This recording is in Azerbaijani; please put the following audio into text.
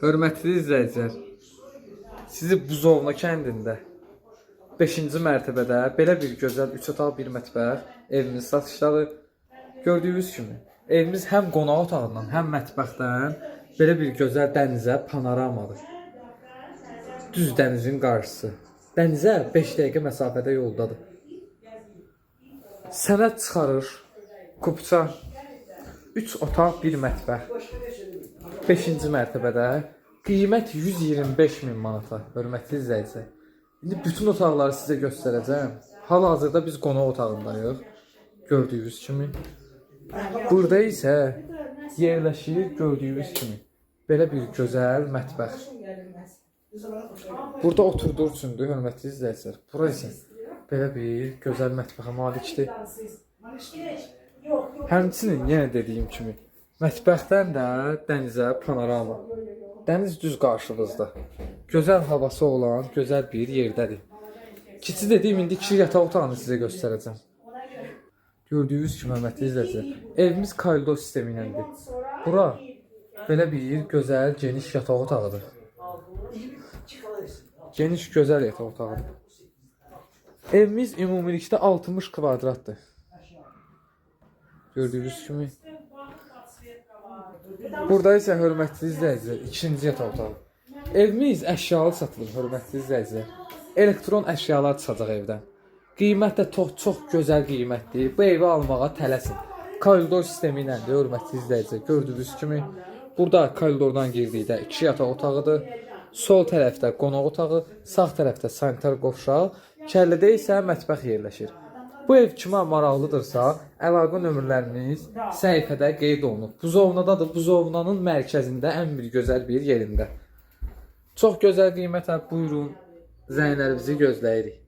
Hörmətli izləyicilər, sizi Buzovna kəndində 5-ci mərtəbədə belə bir gözəl 3 otaq 1 mətbəx evimiz satışdadır. Gördüyünüz kimi evimiz həm qonaq otağından, həm mətbəxdən belə bir gözəl dənizə panoramadır. Düz dənizin qarşısı. Dənizə 5 dəqiqə məsafədə yoldadır. Sənəd çıxarır, kupça, 3 otaq 1 mətbəx. 5-ci mərtəbədə qiymət 125.000 manata, hörmətli izləyicilər. İndi bütün otaqları sizə göstərəcəm. Hal-hazırda biz qonaq otağındayıq, gördüyünüz kimi. Burada isə yerləşir, gördüyünüz kimi, belə bir gözəl mətbəx. Burada oturduğu üçündür, hörmətli izləyicilər. Bura isə belə bir gözəl mətbəxə malikdir. Həmçinin yenə dediyim kimi, mətbəxdən də dənizə panorama. Dəniz düz qarşımızda. Gözəl havası olan gözəl bir yerdədir. İkinci dediyim, indi 2 yataq otağını sizə göstərəcəm. Gördüyünüz kimi, hörmətli izləyicilər, evimiz koridor sistemi iləndir. Bura belə bir gözəl, geniş yataq otağıdır. Geniş, gözəl yataq otağıdır. Evimiz ümumilikdə 60 kvadratdır. Gördüyünüz kimi. Burada isə hörmətli izləyicilər, 2-ci yataq otağı. Evimiz əşyalı satılır, hörmətli izləyicilər. Elektron əşyalar çıxacaq evdən. Qiymət də çox gözəl qiymətdir. Bu evi almağa tələsin. Koridor sistemi iləndir, hörmətli izləyicilər. Gördüyünüz kimi, burada koridordan girdikdə 2 yataq otağıdır. Sol tərəfdə qonaq otağı, sağ tərəfdə sanitar qovşaq, kəllədə isə mətbəx yerləşir. Bu ev kimə maraqlıdırsa, əlaqə nömrələriniz səhifədə qeyd olunub. Buzovnadadır, Buzovnanın mərkəzində ən bir gözəl bir yerində. Çox gözəl qiymətə buyurun, zənglərimizi gözləyirik.